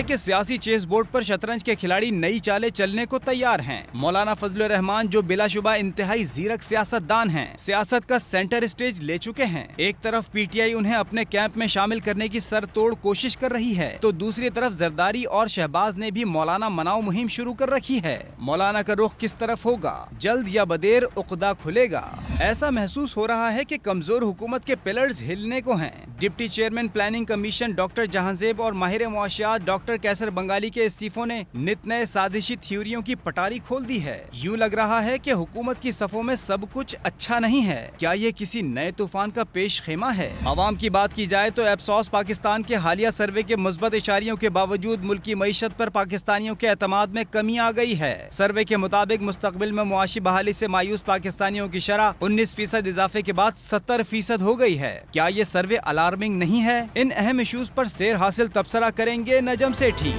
कि सियासी chess board पर शतरंज के खिलाड़ी नई चालें चलने को तैयार हैं। मौलाना फजलुर रहमान जो बिलाशुबा इंतहाई जीरक सियासतदान हैं, सियासत का सेंटर स्टेज ले चुके हैं। एक तरफ पीटीआई उन्हें अपने कैंप में शामिल करने की सरतोड़ कोशिश कर रही है, तो दूसरी तरफ जरदारी और शहबाज ने भी मौलाना मनाओ मुहिम शुरू कर रखी है। मौलाना का रुख किस तरफ होगा, जल्द या बदेर उक़दा खुलेगा। ऐसा महसूस हो रहा है कि कमजोर हुकूमत के पिलर्स हिलने को हैं। Deputy chairman planning commission doctor Jahanzeb और माहिर मुआशियात डॉक्टर कैसर बंगाली के इस्तीफों ने नित नए साजिशी थ्योरियों की पटारी खोल दी है। यूं लग रहा है कि हुकूमत की सफों में सब कुछ अच्छा नहीं है। क्या ये किसी नए तूफान का पेश खेमा है? अवाम की बात की जाए तो एप्सॉस पाकिस्तान के हालिया सर्वे के मुस्बत इशारियों के बावजूद मुल्की मईशत पर पाकिस्तानियों के एतमाद में कमी आ गई है। सर्वे के मुताबिक मुस्तकबिल में मुआशी बहाली से मायूस पाकिस्तानियों की शरह 19% इजाफे के बाद 70% हो गई है। क्या ये सर्वे अलार्मिंग नहीं है? इन अहम इशूज पर सेर हासिल तबसरा करेंगे नजम सेठी।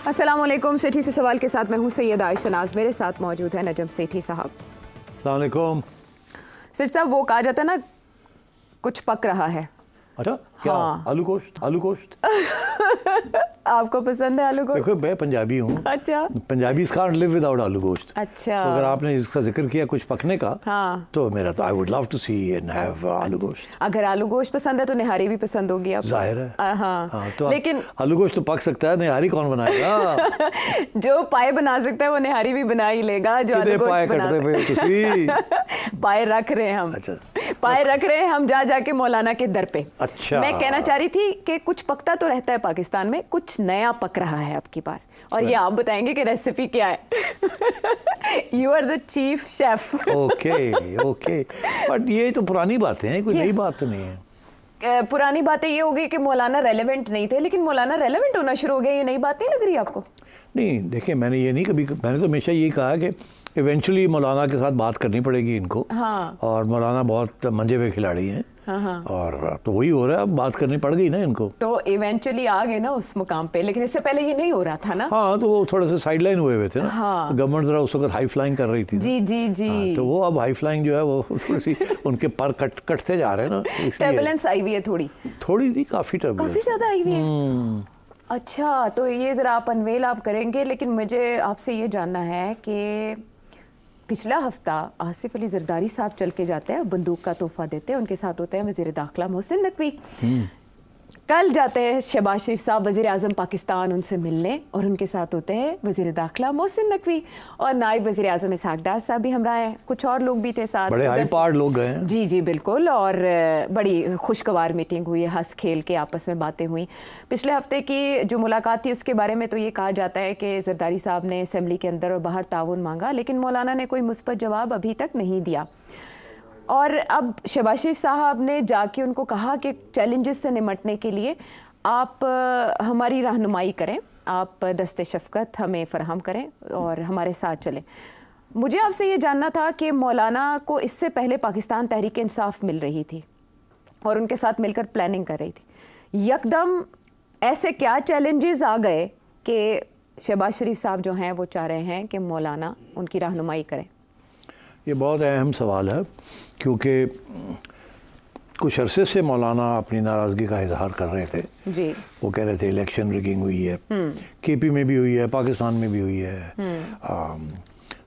अस्सलाम वालेकुम। सेठी से सवाल के साथ मैं हूँ सैयद आयशा नाज, मेरे साथ मौजूद है नजम सेठी साहब। अस्सलाम वालेकुम। सेठ साहब, वो कहा जाता है ना, कुछ पक रहा है। अच्छा, क्या? हाँ। आलू गोश्त? आलू गोश्त आपको पसंद है आलू गोश्त? देखो, मैं पंजाबी हूँ। अच्छा। पंजाबीज़ कांट लिव विदाउट आलू गोश्त। अच्छा। तो अगर आपने इसका जिक्र किया कुछ पकने का, हाँ, तो मेरा तो I would love to see and have aloo gosht. अगर आलू गोश्त पसंद है तो निहारी भी पसंद होगी आपको। जाहिर है। हाँ, तो लेकिन आलू गोश्त तो पक सकता है, निहारी कौन बनाएगा? जो पाए बना सकता है वो निहारी भी बना ही लेगा। जो आलू गोश्त पाए बना कटते पे तुसी पाए रख रहे हैं हम। अच्छा। पाए रख रहे हैं हम जा जाके मौलाना के दर पे। अच्छा। मैं कहना चाह रही थी कि कुछ पकता तो रहता है पाकिस्तान में, कुछ नया पक रहा है अब की बार, और ये आप बताएंगे कि रेसिपी क्या है। You are the chief chef. Okay but ये तो पुरानी बातें हैं, कोई नई बात तो नहीं है। पुरानी बातें ये हो गई कि मौलाना रेलेवेंट नहीं थे, लेकिन मौलाना रेलेवेंट होना शुरू हो गया। ये नई बात नहीं लग रही आपको? नहीं, देखिए, मैंने तो हमेशा यही कहा कि इवेंचुअली मौलाना के साथ बात करनी पड़ेगी इनको। हाँ। और मौलाना बहुत मंजे हुए खिलाड़ी हैं। हाँ। और तो वही हो रहा है, अब बात करनी पड़ गई ना इनको। तो इवेंचुअली आ गए ना उस मुकाम पे, लेकिन इससे पहले ये नहीं हो रहा था ना। हाँ, तो वो थोड़े से साइड लाइन हुए थे ना। हाँ। गवर्नमेंट जरा उस वक्त हाई फ्लाइंग कर रही थी। जी जी जी। हाँ, तो वो अब हाई फ्लाइंग जो है वो थोड़ी सी उनके पर कटते जा रहे हैं ना। टर्बुलेंस आई हुई है थोड़ी नहीं, काफी टर्बुलेंस, काफी ज्यादा आई हुई है। अच्छा, तो ये जरा आप अनवेल आप करेंगे, लेकिन मुझे आपसे ये जानना है कि पिछला हफ्ता आसिफ अली जरदारी साहब चल के जाते हैं, बंदूक का तोहफा देते हैं, उनके साथ होते हैं वज़ीर दाखिला मोहसिन नकवी। कल जाते हैं शहबाज शरीफ साहब वज़ीर आज़म पाकिस्तान उनसे मिलने, और उनके साथ होते हैं वज़ीर दाखिला मोहसिन नकवी, और नायब वज़ीर आज़म इसहाक डार साहब भी हमरा है, कुछ और लोग भी थे साथ। बड़े हाई पावर्ड लोग गए हैं। जी जी बिल्कुल, और बड़ी खुशगवार मीटिंग हुई है, हंस खेल के आपस में बातें हुई। पिछले हफ्ते की जो मुलाकात थी उसके बारे में तो ये कहा जाता है कि जरदारी साहब ने असम्बली के अंदर और बाहर ताउन मांगा, लेकिन मौलाना ने कोई मुस्बत जवाब अभी तक नहीं दिया। और अब शहबाज शरीफ साहब ने जाके उनको कहा कि चैलेंजेस से निमटने के लिए आप हमारी रहनुमाई करें, आप दस्ते शफ़क़त हमें फ़राहम करें और हमारे साथ चलें। मुझे आपसे ये जानना था कि मौलाना को इससे पहले पाकिस्तान तहरीक इंसाफ मिल रही थी और उनके साथ मिलकर प्लानिंग कर रही थी। यकदम ऐसे क्या चैलेंजेस आ गए कि शहबाज शरीफ साहब जो हैं वो चाह रहे हैं कि मौलाना उनकी रहनुमाई करें? ये बहुत अहम सवाल है, क्योंकि कुछ अरसे से मौलाना अपनी नाराज़गी का इजहार कर रहे थे। जी। वो कह रहे थे इलेक्शन रिगिंग हुई है, केपी में भी हुई है, पाकिस्तान में भी हुई है।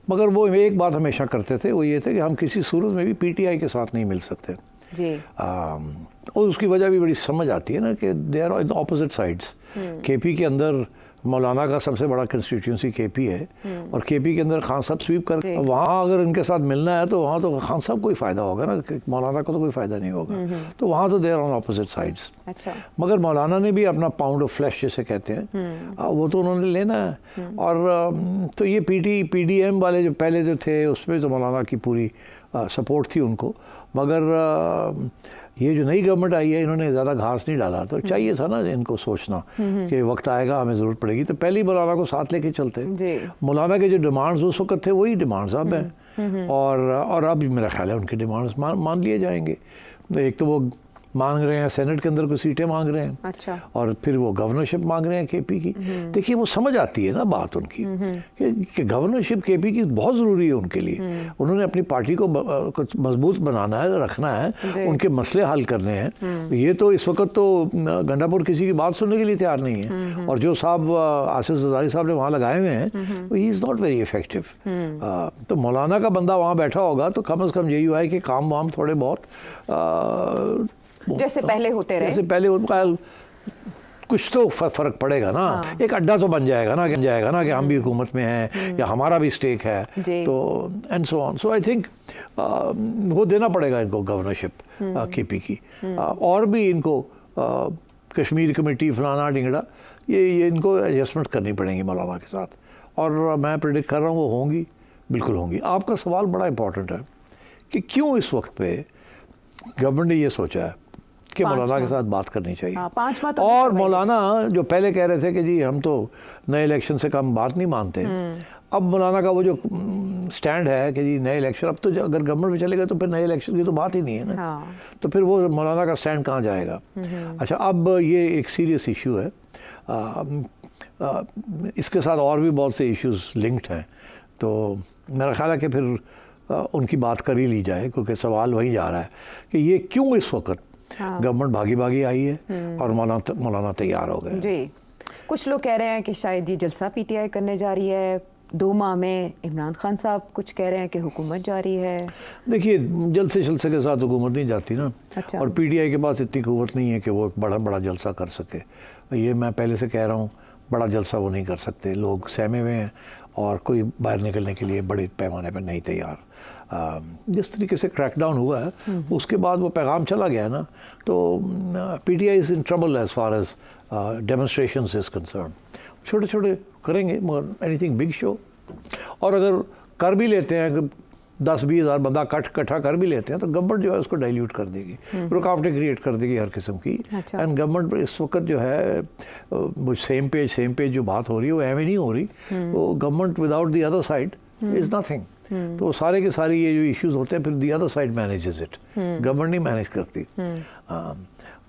मगर वो एक बात हमेशा करते थे, वो ये थे कि हम किसी सूरत में भी पीटीआई के साथ नहीं मिल सकते। जी। और उसकी वजह भी बड़ी समझ आती है ना कि they are the opposite sides. KP के अंदर मौलाना का सबसे बड़ा कंस्टिट्यूंसी केपी है, और केपी के अंदर खान साहब स्वीप कर वहाँ अगर इनके साथ मिलना है तो वहाँ तो खान साहब को ही फ़ायदा होगा ना, मौलाना को तो कोई फ़ायदा नहीं होगा। तो वहाँ तो देर ऑन अपोजिट साइड्स। अच्छा। मगर मौलाना ने भी अपना पाउंड ऑफ फ्लैश जिसे कहते हैं वो तो उन्होंने लेना है। और तो ये पीडीएम वाले जो पहले जो थे उसमें तो मौलाना की पूरी सपोर्ट थी उनको। मगर ये जो नई गवर्नमेंट आई है, इन्होंने ज़्यादा घास नहीं डाला, तो चाहिए था ना इनको सोचना कि वक्त आएगा हमें ज़रूरत पड़ेगी, तो पहले ही मौलाना को साथ लेके चलते। मौलाना के जो डिमांड्स उस वक्त थे वही डिमांड्स अब हैं, और अब मेरा ख्याल है उनके डिमांड्स मान लिए जाएंगे। एक तो वो मांग रहे हैं, सेनेट के अंदर कुछ सीटें मांग रहे हैं। अच्छा। और फिर वो गवर्नरशिप मांग रहे हैं केपी की। देखिए वो समझ आती है ना बात उनकी कि गवर्नरशिप केपी की बहुत ज़रूरी है उनके लिए। उन्होंने अपनी पार्टी को कुछ मजबूत बनाना है, रखना है, उनके मसले हल करने हैं। ये तो इस वक्त तो गंडापुर किसी की बात सुनने के लिए तैयार नहीं है। और जो साहब आसिफ जरदारी साहब ने वहाँ लगाए हुए हैं, he is not very effective. तो मौलाना का बंदा वहाँ बैठा होगा तो कम से कम यही हुआ है कि काम वाम थोड़े बहुत जैसे पहले होते रहे, जैसे पहले कुछ तो फर्क पड़ेगा ना। एक अड्डा तो बन जाएगा ना कि हम भी हुकूमत में हैं या हमारा भी स्टेक है, तो and so on. So I think वो देना पड़ेगा इनको गवर्नरशिप केपी की। और भी इनको कश्मीर कमेटी फलाना ढिंगड़ा ये इनको एडजस्टमेंट करनी पड़ेंगी मौलाना के साथ। और मैं प्रेडिक्ट कर रहा हूँ वो होंगी, बिल्कुल होंगी। आपका सवाल बड़ा इंपॉर्टेंट है कि क्यों इस वक्त पे गवर्नमेंट ने ये सोचा है कि मौलाना के साथ बात करनी चाहिए। 5 माह तो और मौलाना जो पहले कह रहे थे कि जी हम तो नए इलेक्शन से कम बात नहीं मानते, अब मौलाना का वो जो स्टैंड है कि जी नए इलेक्शन, अब तो अगर गवर्नमेंट में चलेगा तो फिर नए इलेक्शन की तो बात ही नहीं है ना। तो फिर वो मौलाना का स्टैंड कहाँ जाएगा। अच्छा, अब ये एक सीरियस इशू है। इसके साथ और भी बहुत से इश्यूज लिंक्ड हैं, तो मेरा ख्याल है कि फिर उनकी बात कर ही ली जाए, क्योंकि सवाल वही जा रहा है कि ये क्यों इस वक्त गवर्नमेंट भागी भागी आई है और मौलाना तैयार हो गए। जी, कुछ लोग कह रहे हैं कि शायद ये जलसा पीटीआई करने जा रही है। 2 माह में इमरान खान साहब कुछ कह रहे हैं कि हुकूमत जा रही है। देखिए, जलसे के साथ हुकूमत नहीं जाती ना। अच्छा। और पीटीआई के पास इतनी कुव्वत नहीं है कि वो एक बड़ा जलसा कर सके। ये मैं पहले से कह रहा हूँ, बड़ा जलसा वो नहीं कर सकते। लोग सहमे हुए हैं और कोई बाहर निकलने के लिए बड़े पैमाने पर नहीं तैयार। जिस तरीके से क्रैकडाउन हुआ है उसके बाद वो पैगाम चला गया ना, तो PTI is in trouble as far as demonstrations is concern. छोटे छोटे करेंगे मगर एनीथिंग बिग शो। और अगर कर भी लेते हैं 10-20 हज़ार बंदा इकट्ठा कर भी लेते हैं तो गवर्नमेंट जो है उसको डाइल्यूट कर देगी, रुकावटें क्रिएट कर देगी हर किस्म की। अच्छा। एंड गवर्नमेंट इस वक्त जो है वो सेम पेज जो बात हो रही है वो एवं नहीं हो रही। वो government without the other side is nothing. तो सारे के सारे ये जो इश्यूज होते हैं फिर the other side manages it, government नहीं मैनेज करती।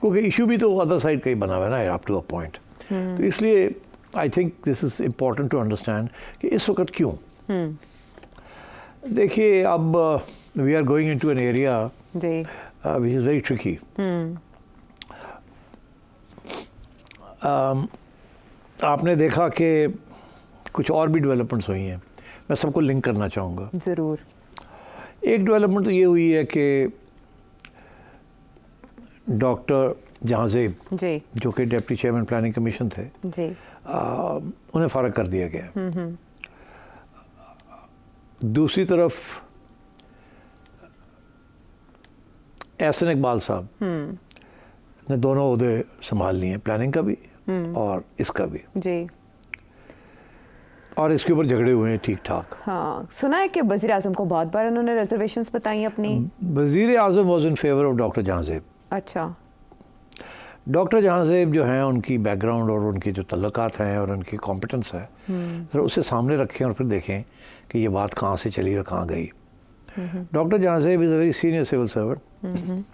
क्योंकि इशू भी तो अदर साइड का ही बना हुआ है ना अप टू अ पॉइंट। तो इसलिए I think this is important to understand कि इस वक्त क्यों। देखिए, अब we are going into an area which is very tricky. आपने देखा कि कुछ और भी डेवलपमेंट्स हुई हैं, मैं सबको लिंक करना चाहूँगा। ज़रूर। एक डेवलपमेंट तो ये हुई है कि डॉक्टर जहांजेब जी, जो कि डिप्टी चेयरमैन प्लानिंग कमीशन थे जी, उन्हें फ़ारग कर दिया गया। दूसरी तरफ एहसन इकबाल साहब ने दोनों ओहदे संभाल लिए, प्लानिंग का भी और इसका भी जी। और इसके ऊपर झगड़े हुए हैं ठीक ठाक। हाँ, सुना है कि वज़ीर आज़म को बहुत बार उन्होंने रिजर्वेशंस बताई अपनी। वज़ीर आज़म was in favour of doctor Jahanzeb. अच्छा। डॉक्टर जहांजेब जो हैं उनकी बैकग्राउंड और उनकी जो तल्लुकात हैं और उनकी कॉम्पिटेंस है, तो उसे सामने रखें और फिर देखें कि ये बात कहाँ से चली और कहाँ गई। Doctor Jahanzeb is a very senior civil servant.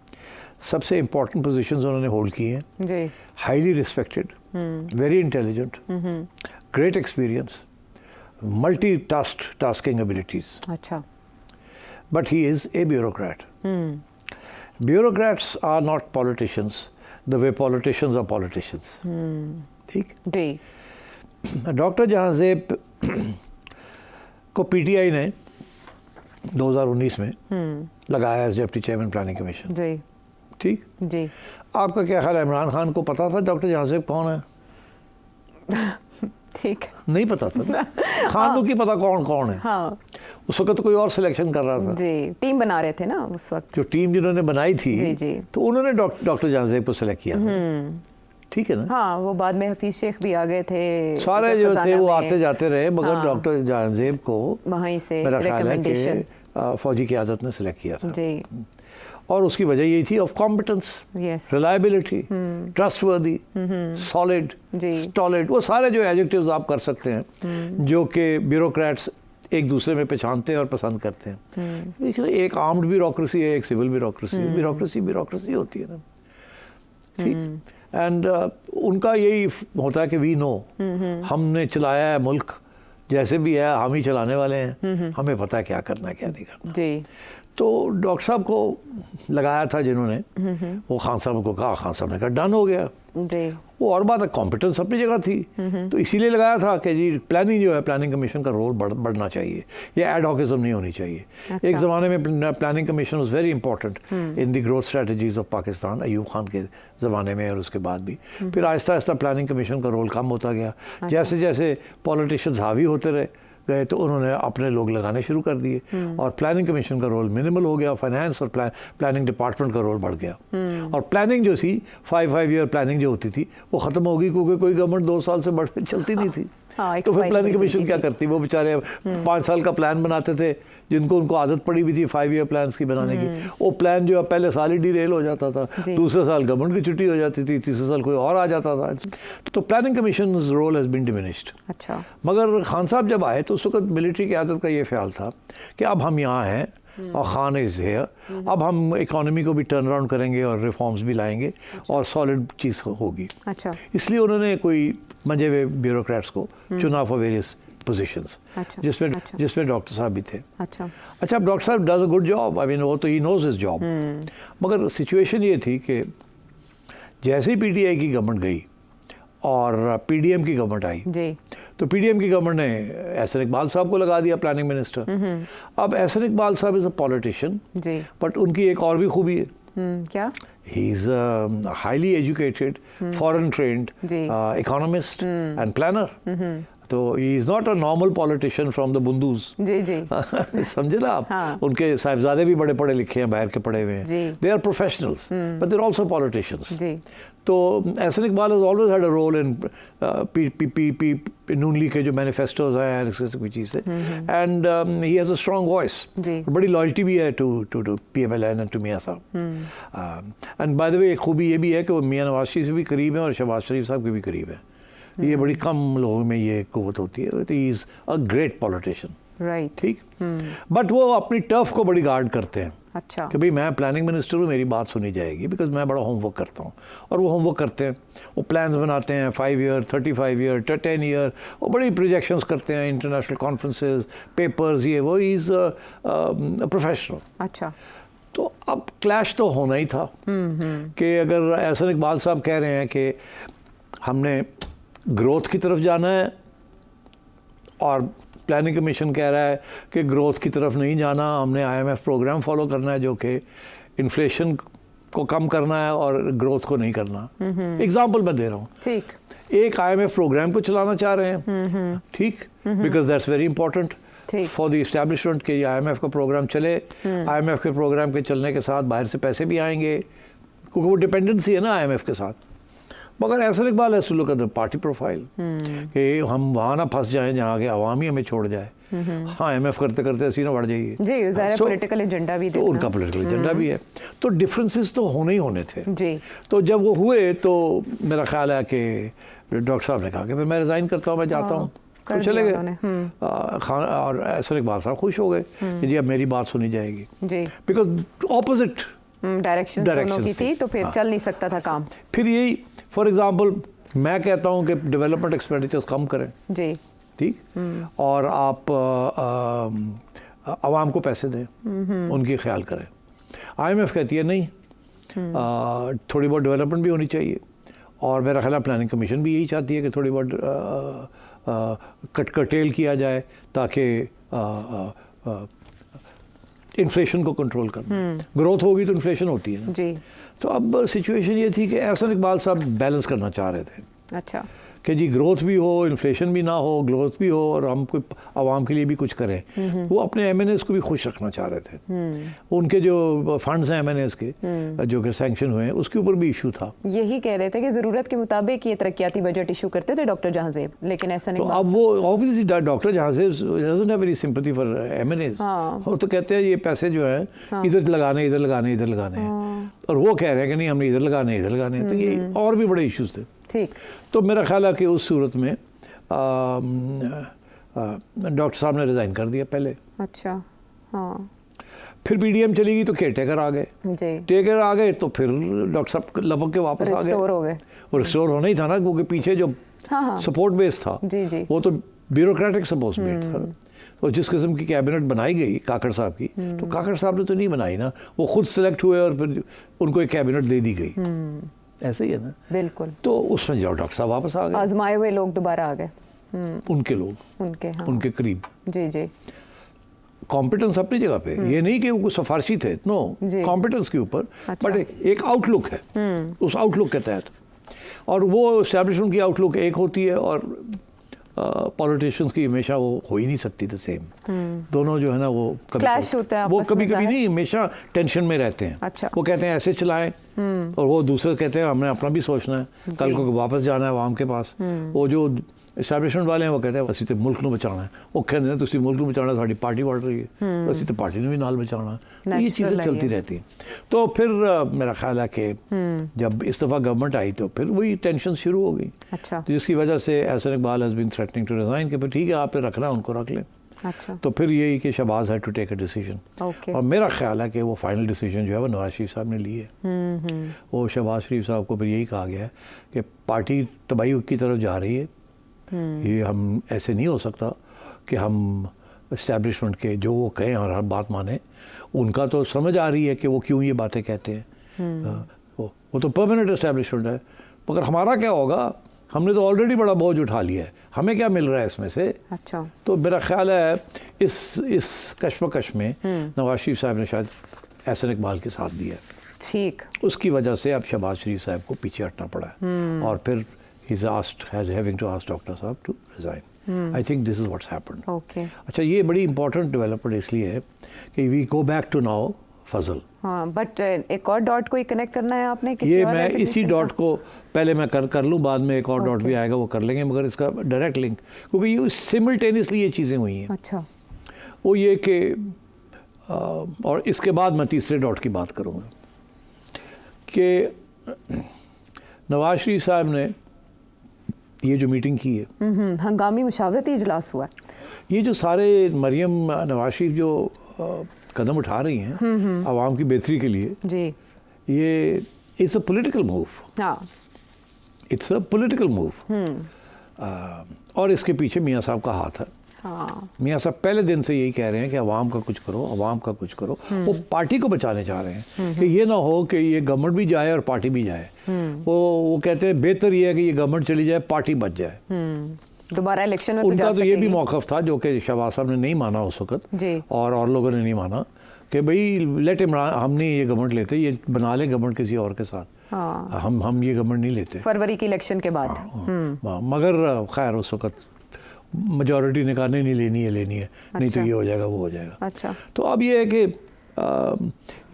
सबसे इम्पोर्टेंट पोजीशंस उन्होंने होल्ड की हैं जी। Highly respected, very intelligent, great experience, multi tasking abilities. अच्छा। But he is a bureaucrat. Bureaucrats are not politicians the way politicians are politicians. ठीक जी। Doctor Jahanzeb को PTI ने 2019 में लगाया as deputy chairman planning commission. जी। ठीक जी। आपका क्या ख्याल है, इमरान खान को पता था डॉक्टर जहांजेब कौन है? ठीक, नहीं पता था। खान को की पता कौन है। हाँ। उस वक्त तो कोई और सिलेक्शन कर रहा था जी, टीम बना रहे थे ना उस वक्त। जो टीम जिन्होंने बनाई थी जी, जी। तो उन्होंने डॉक्टर जहांजेब को सिलेक्ट किया। ठीक है ना। हाँ, वो बाद में हफीज शेख भी आ गए थे, सारे जो थे वो आते जाते रहे, मगर हाँ। डॉक्टर जहांजेब को वहीं से मेरा ख्याल है रिकमेंडेशन कि फौजी क़यादत ने सिलेक्ट किया था जी। और उसकी वजह यही थी of competence, yes, reliability, trustworthy, solid, stolid, वो सारे जो एडजेक्टिव्स आप कर सकते हैं जो कि ब्यूरोक्रेट्स एक दूसरे में पहचानते हैं और पसंद करते हैं। एक आर्म्ड ब्यूरोक्रेसी है, एक सिविल ब्यूरोक्रेसी है। ब्यूरोक्रेसी होती है ना। ठीक। एंड उनका यही होता है कि वी नो, हमने चलाया है मुल्क, जैसे भी है हम ही चलाने वाले हैं, हमें पता है क्या करना है क्या नहीं करना जी। तो डॉक्टर साहब को लगाया था जिन्होंने, वो खान साहब को कहा, खान साहब ने कहा डन हो गया जी। वो और बात है, कॉम्पिटेंस अपनी जगह थी, तो इसीलिए लगाया था कि जी प्लानिंग जो है, प्लानिंग कमीशन का रोल बढ़ना चाहिए, ये एडहॉकिज्म नहीं होनी चाहिए। अच्छा। एक ज़माने में planning commission was very important in the growth strategies of Pakistan, Ayub Khan के ज़माने में और उसके बाद भी। फिर आहिस्ता आहिस्ता प्लानिंग कमीशन का रोल कम होता गया, जैसे जैसे पॉलिटिशियंस हावी होते रहे गए तो उन्होंने अपने लोग लगाने शुरू कर दिए और प्लानिंग कमीशन का रोल मिनिमल हो गया, फाइनेंस और प्लानिंग डिपार्टमेंट का रोल बढ़ गया। और प्लानिंग जो थी 5 ईयर प्लानिंग जो होती थी वो ख़त्म हो गई, क्योंकि कोई गवर्नमेंट 2 साल से बढ़ चलती नहीं थी। तो फिर प्लानिंग कमीशन क्या करती, वो बेचारे 5 साल का प्लान बनाते थे, जिनको उनको आदत पड़ी हुई थी 5 ईयर प्लान्स की बनाने की, वो प्लान जो है पहले साल ही डिरेल हो जाता था, दूसरे साल गवर्नमेंट की छुट्टी हो जाती थी, तीसरे साल कोई और आ जाता था, तो planning commission role has been diminished. अच्छा। मगर खान साहब जब आए तो उस वक्त मिलिट्री क़यादत का ये ख्याल था कि अब हम यहाँ हैं और खान इज़ हियर, अब हम इकोनॉमी को भी टर्न अराउंड करेंगे और रिफॉर्म्स भी लाएंगे और सॉलिड चीज़ होगी। अच्छा। इसलिए उन्होंने कोई मंजे हुए ब्यूरोक्रेट्स को चुना फॉर वेरियस पोजीशंस, अच्छा। जिसमें डॉक्टर साहब भी थे। अच्छा। अब डॉक्टर साहब does a good job, I mean वो तो ही नोज हिज जॉब, मगर सिचुएशन ये थी कि जैसे ही पीटीआई की गवर्नमेंट गई और पीडीएम की गवर्नमेंट आई जी। तो पीडीएम की गवर्नमेंट ने एहसन इकबाल साहब को लगा दिया प्लानिंग मिनिस्टर। अब एहसन इकबाल साहब इज़ अ पॉलिटिशियन जी। बट उनकी एक और भी खूबी है, क्या? he is a highly educated, foreign trained economist and planner. तो he is not a normal politician from the Bundus. जी जी। समझे ना आप? हाँ। उनके साहिबजादे भी बड़े पढ़े लिखे हैं, बाहर के पढ़े हुए हैं। जी। They are professionals, but they're also politicians. जी। तो Ahsan Iqbal has always had a role in Noon league के जो मैनिफेस्टोज हैं इसके कोई चीज़ से, and he has a strong voice, बड़ी लॉयल्टी भी है टू PMLN एंड टू मियाँ साहब। एंड बाय द वे एक खूबी ये भी है कि वो मियाँ नवाज शरीफ से भी करीब है और शहबाज शरीफ साहब के भी करीब है। ये बड़ी कम लोगों में ये कुव्वत होती है। तो he is a great politician, right. ठीक। बट वो अपनी टर्फ को बड़ी गार्ड करते हैं। अच्छा। कि भाई मैं प्लानिंग मिनिस्टर हूँ, मेरी बात सुनी जाएगी, बिकॉज मैं बड़ा होमवर्क करता हूँ। और वो होमवर्क करते हैं, वो प्लान्स बनाते हैं 5 ईयर, 35 ईयर, 10 ईयर, वो बड़ी प्रोजेक्शंस करते हैं, इंटरनेशनल कॉन्फ्रेंसेस, पेपर्स, ये वो, इज़ प्रोफेशनल। अच्छा। तो अब क्लैश तो होना ही था कि अगर एहसन इकबाल साहब कह रहे हैं कि हमने ग्रोथ की तरफ जाना है और प्लानिंग कमीशन कह रहा है कि ग्रोथ की तरफ नहीं जाना, हमने IMF प्रोग्राम फॉलो करना है जो कि इन्फ्लेशन को कम करना है और ग्रोथ को नहीं करना। एग्जाम्पल मैं दे रहा हूँ, ठीक। एक IMF प्रोग्राम को चलाना चाह रहे हैं, ठीक, because that's very important for the establishment कि IMF का प्रोग्राम चले। IMF के प्रोग्राम के चलने के साथ बाहर से पैसे भी आएंगे, क्योंकि वो डिपेंडेंसी है ना IMF के साथ। मगर एहसन इकबाल है to look at the party profile कि हम वहाँ ना फंस जाएं जहाँ के अवाम ही हमें छोड़ जाए। हाँ, IMF करते करते ऐसी ना बढ़ जाइए जी, ज़ाहिर पॉलिटिकल एजेंडा भी तो उनका पॉलिटिकल एजेंडा भी है, तो डिफरेंसेस तो होने ही होने थे जी। तो जब वो हुए तो मेरा ख्याल है कि डॉक्टर साहब ने कहा कि मैं रिज़ाइन करता हूँ, मैं जाता हूँ, तो चले गए। खान और एहसन इकबाल साहब खुश हो गए कि जी अब मेरी बात सुनी जाएगी जी, बिकॉज ऑपोजिट डायरेक्शन दोनों की थी, तो फिर चल नहीं सकता था काम। फिर यही फॉर एग्जांपल मैं कहता हूं कि डेवलपमेंट एक्सपेंडिचर्स कम करें जी, ठीक, और आप आवाम को पैसे दें, उनकी ख्याल करें। IMF कहती है नहीं, थोड़ी बहुत डेवलपमेंट भी होनी चाहिए, और मेरा ख्याल प्लानिंग कमीशन भी यही चाहती है कि थोड़ी बहुत कटेल किया जाए ताकि इन्फ्लेशन को कंट्रोल करना। ग्रोथ होगी तो इन्फ्लेशन होती है ना जी। तो अब सिचुएशन ये थी कि एहसन इकबाल साहब बैलेंस करना चाह रहे थे। अच्छा, कि जी ग्रोथ भी हो, इन्फ्लेशन भी ना हो, ग्रोथ भी हो और हम कोई आवाम के लिए भी कुछ करें। वो अपने MNAs को भी खुश रखना चाह रहे थे। उनके जो फंड्स हैं MNAs के जो कि सैंक्शन हुए हैं उसके ऊपर भी इशू था। यही कह रहे थे कि ज़रूरत के मुताबिक ये तरक्याती बजट इशू करते थे डॉक्टर जहांजेब, लेकिन ऐसा नहीं। तो अब वो obviously doctor Jahanzeb doesn't have any sympathy for MNAs। वो तो कहते हैं ये पैसे जो है इधर लगाने, इधर लगाने, इधर लगाने, और वो कह रहे हैं कि नहीं हमने इधर लगाने, इधर लगाने। तो ये और भी बड़े इशूज़ थे, ठीक। तो मेरा ख्याल है कि उस सूरत में डॉक्टर साहब ने रिज़ाइन कर दिया पहले। अच्छा, हाँ। फिर पीडीएम चली गई तो केयर टेकर आ गए, जी टेकर आ गए तो फिर डॉक्टर साहब लपक के वापस आ गए, रिस्टोर हो गए। और रिस्टोर होना ही था ना, क्योंकि पीछे जो हाँ। सपोर्ट बेस था जी, जी। वो तो ब्यूरोक्रेटिक सपोर्ट बेस था। तो जिस किस्म की कैबिनेट बनाई गई काकड़ साहब की, तो काकड़ साहब ने तो नहीं बनाई ना, वो खुद सिलेक्ट हुए और फिर उनको एक कैबिनेट दे दी गई। ऐसे ही है ना, बिल्कुल। तो उसमें जो डॉक्टर साहब वापस आ गए, आजमाए हुए लोग दोबारा आ गए, उनके लोग, उनके, हाँ। उनके करीब। जी जी कॉम्पिटेंस अपनी जगह पे, ये नहीं कि वो कुछ सिफारशी थे, नो, जी। कॉम्पिटेंस के ऊपर, अच्छा। बट एक आउटलुक है, उस आउटलुक के तहत, और वो एस्टैब्लिशमेंट की आउटलुक एक होती है और पॉलिटिशियंस की हमेशा वो हो ही नहीं सकती द सेम। दोनों जो है ना वो Clash होते हैं वो आपस में, कभी कभी ज़ाहिर। नहीं, हमेशा टेंशन में रहते हैं। अच्छा। वो कहते हैं ऐसे चलाएं, और वो दूसरे कहते हैं हमने अपना भी सोचना है, कल को वापस जाना है आवाम के पास। वो जो एस्टैब्लिशमेंट वाले हैं वो कहते हैं ਅਸੀਂ ਤੇ ਮੁਲਕ ਨੂੰ बचाना है, वो कहते हैं ਤੁਸੀਂ मुल्क ਨੂੰ बचाना, साड़ी पार्टी बढ़ रही है, तो ਅਸੀਂ तो पार्टी ने भी नाल बचाना है। तो ये चीज़ें चलती रहती हैं। तो फिर मेरा ख्याल है कि जब इस दफ़ा गवर्नमेंट आई तो फिर वही टेंशन शुरू हो गई, अच्छा जिसकी वजह से Ahsan Iqbal has been threatening to resign, कि फिर ठीक है आपने रखना है उनको रख लें। अच्छा तो फिर यही कि शहबाज है to take a decision, okay और मेरा ख्याल है कि वो फाइनल डिसीजन जो है वो नवाज शरीफ साहब ने ली है। वो शहबाज शरीफ साहब को फिर यही कहा गया है कि पार्टी तबाही की तरफ जा रही है, ये हम ऐसे नहीं हो सकता कि हम इस्टेब्लिशमेंट के जो वो कहें और हर बात माने। उनका तो समझ आ रही है कि वो क्यों ये बातें कहते हैं, वो तो परमानेंट इस्टेब्लिशमेंट है, मगर हमारा क्या होगा, हमने तो ऑलरेडी बड़ा बोझ उठा लिया है, हमें क्या मिल रहा है इसमें से। अच्छा तो मेरा ख्याल है इस कश्मकश में नवाज शरीफ साहब ने शायद एहसन इकबाल के साथ दिया है, ठीक उसकी वजह से अब शहबाज शरीफ साहब को पीछे हटना पड़ा है, और फिर he's having to ask doctor साहब to resign. I think this is what's happened. Okay अच्छा, ये बड़ी इंपॉर्टेंट डेवलपमेंट इसलिए है कि we go back to now Fazal. हाँ, बट एक और डॉट को ही कनेक्ट करना है आपने किसी ये और मैं ऐसे इसी पूछने डॉट का? को पहले मैं कर लूँ, बाद में एक और डॉट भी आएगा वो कर लेंगे, मगर इसका डायरेक्ट लिंक, क्योंकि ये सिमिल्टेनियसली ये चीज़ें हुई हैं। अच्छा वो ये कि और इसके बाद मैं तीसरे डॉट की बात करूँगा कि नवाज शरीफ साहब ने ये जो मीटिंग की है, हंगामी मुशावरती इजलास हुआ है। ये जो सारे मरियम नवाज शरीफ जो कदम उठा रही हैं आवाम की बेहतरी के लिए, जी ये इट्स अ पॉलिटिकल मूव, हाँ इट्स अ पॉलिटिकल मूव, और इसके पीछे मियाँ साहब का हाथ है। हाँ मियाँ साहब पहले दिन से यही कह रहे हैं कि अवाम का कुछ करो, अवाम का कुछ करो। वो पार्टी को बचाने चाह रहे हैं कि ये ना हो कि ये गवर्नमेंट भी जाए और पार्टी भी जाए। वो कहते हैं बेहतर ये है कि ये गवर्नमेंट चली जाए, पार्टी बच जाए। दोबारा इलेक्शन में उनका तो ये भी सकेगी। मौक़िफ़ था जो कि शहबाज साहब ने नहीं माना उस वक्त, जी। और लोगों ने नहीं माना कि भाई लेट इमरान, हम नहीं ये गवर्नमेंट लेते, ये बना लें गवर्नमेंट किसी और के साथ, हाँ हम ये गवर्नमेंट नहीं लेते। फरवरी की इलेक्शन के बाद। मगर खैर उस वक्त मेजॉरिटी ने कहा नहीं लेनी है नहीं तो अच्छा। ये हो जाएगा वो हो जाएगा। अच्छा तो अब ये है कि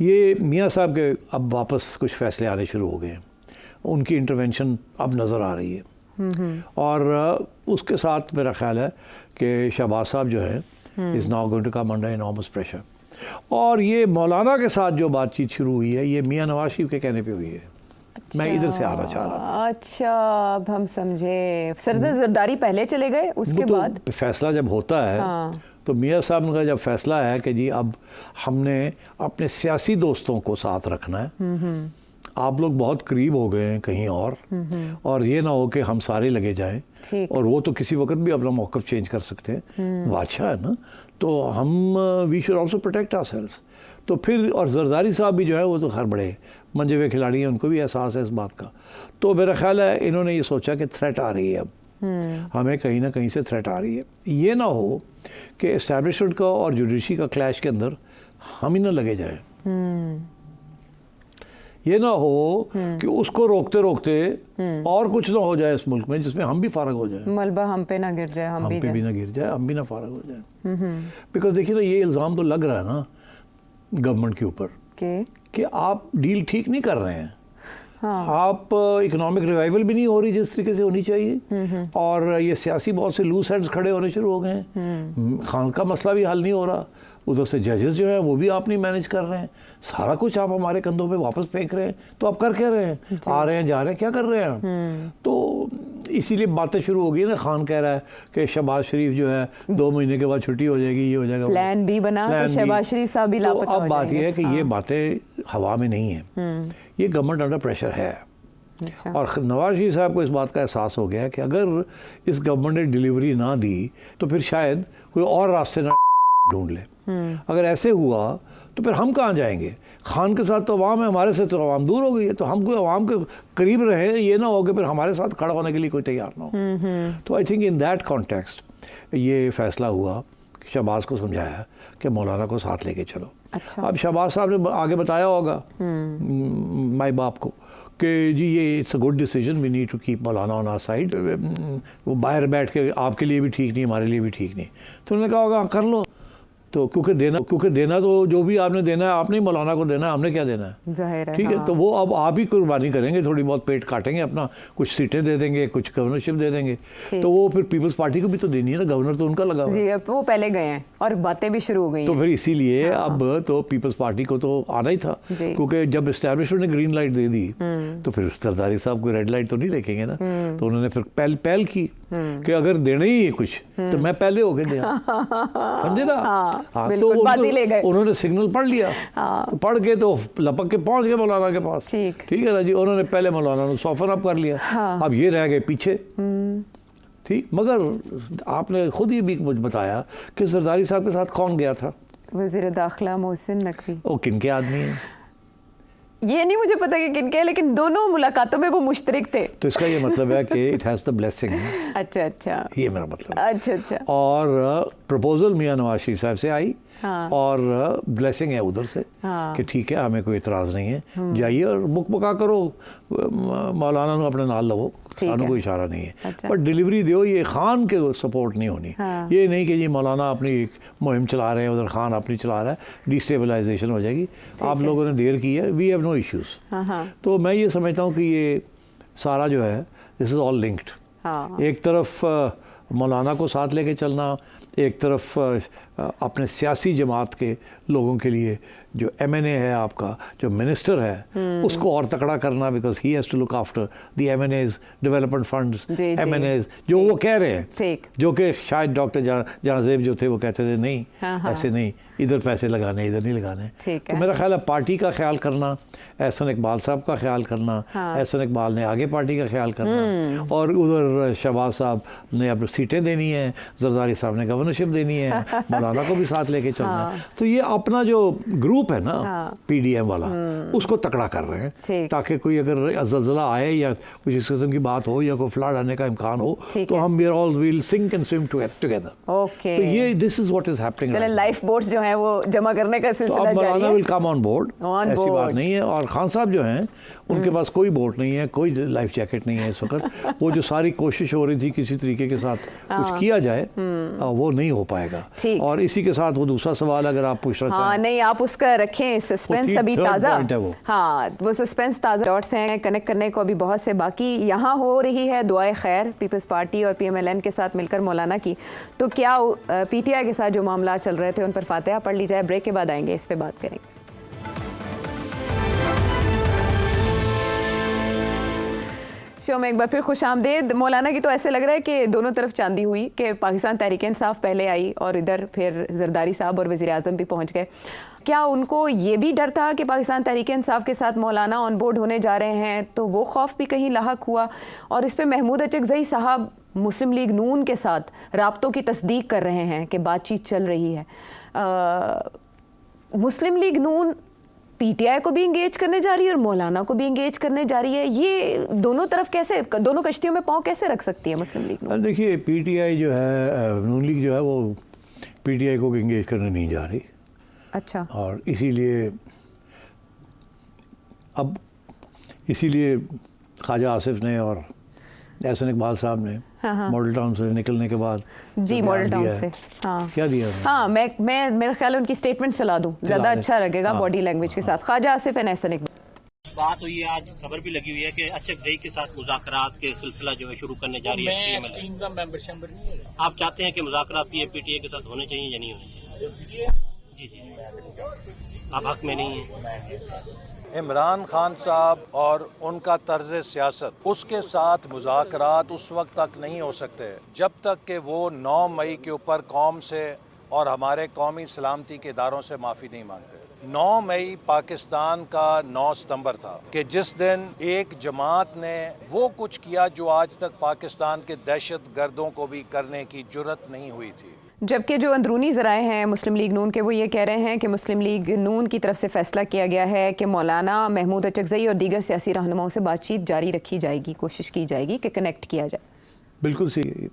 ये मियाँ साहब के अब वापस कुछ फैसले आने शुरू हो गए हैं, उनकी इंटरवेंशन अब नज़र आ रही है, और उसके साथ मेरा ख्याल है कि शहबाज साहब जो है is now going to come under enormous pressure. और ये मौलाना के साथ जो बातचीत शुरू हुई है, ये मियाँ नवाज शरीफ के कहने पे हुई है। मैं इधर से आना चाह रहा था। अच्छा, अब हम समझे। सरदार जरदारी पहले चले गए, उसके वो तो बाद फैसला जब होता है, हाँ। तो मियाँ साहब का जब फैसला है कि जी अब हमने अपने सियासी दोस्तों को साथ रखना है, आप लोग बहुत करीब हो गए हैं कहीं और ये ना हो कि हम सारे लगे जाएं, ठीक। और वो तो किसी वक्त भी अपना मौक़िफ़ चेंज कर सकते हैं, बादशाह है ना, तो हम we should also protect ourselves. तो फिर और जरदारी साहब भी जो है वो तो खैर बड़े मंजे हुए खिलाड़ी हैं, उनको भी एहसास है इस बात का। तो मेरा ख्याल है इन्होंने ये सोचा कि थ्रेट आ रही है, अब हमें कहीं ना कहीं से थ्रेट आ रही है। ये ना हो कि एस्टैब्लिशमेंट का और जुडिशरी का क्लैश के अंदर हम ही ना लगे जाएं। ये ना हो कि उसको रोकते रोकते और कुछ ना हो जाए इस मुल्क में जिसमें हम भी फारग हो जाए, मलबा हम पे ना गिर जाए, हम पे भी ना गिर जाए, हम भी ना फारग हो जाए। बिकॉज देखिए ना, ये इल्ज़ाम तो लग रहा है ना गवर्नमेंट के ऊपर कि आप डील ठीक नहीं कर रहे हैं। हाँ। आप इकोनॉमिक रिवाइवल भी नहीं हो रही जिस तरीके से होनी चाहिए, और ये सियासी बहुत से लूज एंड्स खड़े होने शुरू हो गए हैं। खान का मसला भी हल नहीं हो रहा, उधर से जजेस जो है वो भी आप नहीं मैनेज कर रहे हैं, सारा कुछ आप हमारे कंधों पे वापस फेंक रहे हैं। तो आप कर क्या रहे हैं? आ रहे हैं, जा रहे हैं, क्या कर रहे हैं? तो इसीलिए बातें शुरू हो गई ना, खान कह रहा है कि शहबाज शरीफ जो है 2 महीने के बाद छुट्टी हो जाएगी, ये हो जाएगा, प्लान बी बना तो शहबाज शरीफ साहब भी लापता हो अब बात जाएंगे। यह है कि ये बातें हवा में नहीं है, ये गवर्नमेंट अंडर प्रेशर है। अच्छा। और नवाज शरीफ साहब को इस बात का एहसास हो गया कि अगर इस गवर्नमेंट ने डिलीवरी ना दी तो फिर शायद कोई और रास्ते ना ढूंढ ले। अगर ऐसे हुआ तो फिर हम कहाँ जाएंगे? खान के साथ तो अवाम है, हमारे से तो अवाम दूर हो गई है, तो हम कोई अवाम के करीब रहे, ये ना हो कि फिर हमारे साथ खड़ा होने के लिए कोई तैयार ना हो। तो I think in that context ये फैसला हुआ कि शहबाज को समझाया कि मौलाना को साथ लेके चलो। अच्छा। अब शहबाज साहब ने आगे बताया होगा माई बाप को कि जी ये it's a good decision, we need to keep Maulana on our side. वो बाहर बैठ के आपके लिए भी ठीक नहीं, हमारे लिए भी ठीक नहीं। तो उन्होंने कहा होगा कर लो, तो क्योंकि देना तो जो भी आपने देना है आपने ही मौलाना को देना है, हमने क्या देना है, जाहिर है। ठीक है। हाँ। तो वो अब आप ही कुर्बानी करेंगे, थोड़ी बहुत पेट काटेंगे अपना, कुछ सीटें दे देंगे, कुछ गवर्नरशिप दे देंगे, तो वो फिर पीपल्स पार्टी को भी तो देनी है ना, गवर्नर तो उनका लगा हुआ है। जी, अब वो पहले गए हैं और बातें भी शुरू हो गई तो हैं। फिर इसीलिए अब तो पीपल्स पार्टी को तो आना ही था, जी। क्योंकि जब एस्टैब्लिशमेंट ने ग्रीन लाइट दे दी तो फिर सरदारी साहब को रेड लाइट तो नहीं देखेंगे ना। तो उन्होंने फिर पहल की कि अगर देना ही है कुछ तो मैं पहले होके दिया, समझे ना। हाँ, तो बाजी ले गए। उन्होंने सिग्नल पढ़ लिया, तो पढ़ के तो लपक के पहुंच गए मौलाना के पास। ठीक है ना जी, उन्होंने पहले मौलाना ने सॉफन अप कर लिया। अब ये रह गए पीछे। ठीक, मगर आपने खुद ही भी मुझे बताया कि जरदारी साहब के साथ कौन गया था? वज़ीर दाखिला मोहसिन नकवी। वो किन के आदमी है? ये नहीं मुझे पता कि किनके, लेकिन दोनों मुलाकातों में वो मुश्तरक थे। तो इसका ये मतलब है कि इट हैज़ द ब्लेसिंग। अच्छा अच्छा, ये मेरा मतलब है। अच्छा अच्छा। और प्रपोजल मियां नवाज शरीफ साहब से आई। हाँ। और ब्लेसिंग है उधर से। हाँ। कि ठीक है, हमें कोई इतराज़ नहीं है, जाइए और मुकबका करो, मौलाना ने अपने नाल लवो, खानों को इशारा नहीं है। अच्छा। पर डिलीवरी दो, ये खान के सपोर्ट नहीं होनी। हाँ। ये नहीं कि जी मौलाना अपनी एक मुहिम चला रहे हैं, उधर खान अपनी चला रहा है, डिस्टेबलाइजेशन हो जाएगी। आप लोगों ने देर की है, वी हैव नो इश्यूज़। तो मैं ये समझता हूँ कि ये सारा जो है दिस इज़ ऑल लिंक्ड। एक तरफ मौलाना को साथ लेके चलना, एक तरफ अपने सियासी जमात के लोगों के लिए जो MNA है आपका, जो मिनिस्टर है, उसको और तकड़ा करना, because he has to look after the MNAs, development funds, MNAs, जो वो कह रहे हैं, जो कि शायद डॉक्टर जहाज़ेब जो थे वो कहते थे नहीं, ऐसे नहीं, इधर पैसे लगाने, इधर नहीं लगाने। तो मेरा ख्याल है पार्टी का ख्याल करना, एहसन इकबाल साहब का ख्याल करना, एहसन इकबाल ने आगे पार्टी का ख्याल करना, और उधर शहबाज साहब ने अब सीटें देनी है, जरदारी साहब ने गवर्नरशिप देनी है, मौलाना को भी साथ लेके चलना है। तो ये अपना जो ग्रुप है ना, PDM वाला, उसको तकड़ा कर रहे हैं, ताकि कोई अगर ज़लज़ला आए या कुछ इस किस्म की बात हो या कोई फ्लड आने का इम्कान हो तो हम we all will sink and swim together. Okay, तो ये this is what is happening. चले लाइफ बोट्स जो हैं वो जमा करने का सिलसिला जारी है। तो अब मौलाना विल कम ऑन बोर्ड, ऐसी बात नहीं है। और खान साहब जो हैं उनके पास कोई बोट नहीं है, कोई लाइफ जैकेट नहीं है इस वक्त। वो जो सारी कोशिश हो रही थी किसी तरीके के साथ कुछ किया जाए, वो नहीं हो पाएगा। और इसी के साथ वो दूसरा सवाल अगर आप पूछना चाहें। नहीं, आप उसका रखें, सस्पेंस अभी ताज़ा। हाँ, वो सस्पेंस ताज़ा डॉट्स हैं, कनेक्ट करने को अभी बहुत से बाकी। यहाँ हो रही है दुआए खैर पीपल्स पार्टी और PMLN के साथ मिलकर मौलाना की, तो क्या PTI के साथ जो मामला चल रहे थे उन पर फातिहा पढ़ ली जाए? ब्रेक के बाद आएंगे, इस पे बात करेंगे। शो में एक बार फिर खुश आमदेद। मौलाना की तो ऐसे लग रहा है कि दोनों तरफ चांदी हुई, कि पाकिस्तान तहरीक इंसाफ पहले आई और इधर फिर जरदारी साहब और वज़ीर आज़म भी पहुंच गए। क्या उनको ये भी डर था कि पाकिस्तान तहरीक इंसाफ के साथ मौलाना ऑन बोर्ड होने जा रहे हैं, तो वो खौफ भी कहीं लाहक हुआ? और इस पर महमूद अचकज़ई साहब मुस्लिम लीग नून के साथ राब्तों की तस्दीक कर रहे हैं कि बातचीत चल रही है। मुस्लिम लीग नून PTI को भी इंगेज करने जा रही है और मौलाना को भी इंगेज करने जा रही है। ये दोनों तरफ कैसे, दोनों कश्तियों में पाँव कैसे रख सकती है मुस्लिम लीग नून? देखिए, PTI जो है, नून लीग जो है, वो PTI को इंगेज करने नहीं जा रही। अच्छा। और इसीलिए ख्वाजा आसिफ ने और एहसन इकबाल साहब ने मॉडल टाउन से निकलने के बाद जी मॉडल टाउन से क्या दिया? हाँ, मैं मेरा ख्याल है उनकी स्टेटमेंट चला दूं, ज़्यादा अच्छा लगेगा बॉडी लैंग्वेज के साथ। ख्वाजा आसिफ एंड एहसन इकबाल। बात हुई है, आज खबर भी लगी हुई है कि अचकज़ई के साथ मुज़ाकरात के सिलसिला जो है शुरू करने जा रही है। आप चाहते हैं कि मुज़ाकरात PTI के साथ होने चाहिए या नहीं होने चाहिए? जी, आप हक में नहीं है। इमरान खान साहब और उनका तर्ज सियासत, उसके साथ मुज़ाकरात उस वक्त तक नहीं हो सकते जब तक कि वो 9 मई के ऊपर कौम से और हमारे कौमी सलामती के इदारों से माफ़ी नहीं मांगते। 9 मई पाकिस्तान का 9 सितंबर था कि जिस दिन एक जमात ने वो कुछ किया जो आज तक पाकिस्तान के दहशत गर्दों को भी करने की जुर्रत नहीं हुई थी। जबकि जो अंदरूनी ज़राए हैं मुस्लिम लीग नून के, वो ये कह रहे हैं कि मुस्लिम लीग नून की तरफ से फ़ैसला किया गया है कि मौलाना महमूद अचकज़ई और दीगर सियासी रहनुमाओं से बातचीत जारी रखी जाएगी, कोशिश की जाएगी कि कनेक्ट किया जाए। बिल्कुल सही।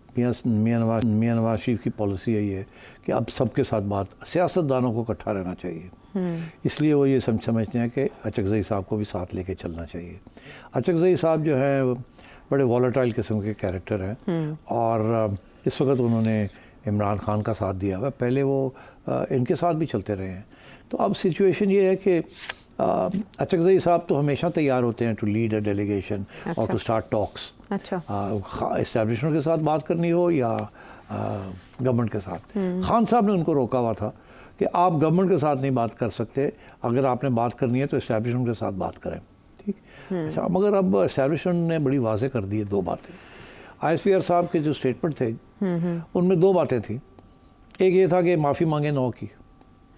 मियाँ नवाज शरीफ की पॉलिसी यही है कि अब सबके साथ बात, सियासतदानों को इकट्ठा रहना चाहिए। इसलिए वो ये समझते हैं कि अचकज़ई साहब को भी साथ लेके चलना चाहिए। अचकज़ई साहब जो है बड़े वॉलेटाइल किस्म के कैरेक्टर हैं और इस वक्त उन्होंने इमरान खान का साथ दिया हुआ, पहले वो इनके साथ भी चलते रहे हैं। तो अब सिचुएशन ये है कि अचकज़ई साहब तो हमेशा तैयार होते हैं टू लीड अ डेलीगेशन और टू स्टार्ट टॉक्स। अच्छा, इस्टेब्लिशमेंट के साथ बात करनी हो या गवर्नमेंट के साथ। खान साहब ने उनको रोका हुआ था कि आप गवर्नमेंट के साथ नहीं बात कर सकते, अगर आपने बात करनी है तो इस्टेब्लिशमेंट के साथ बात करें। ठीक। अच्छा, मगर अब इस्टेब्लिशमेंट ने बड़ी वाज़ेह कर दी है 2 बातें। ISPR साहब के जो स्टेटमेंट थे उनमें 2 बातें थी। एक ये था कि माफ़ी मांगे 9 की,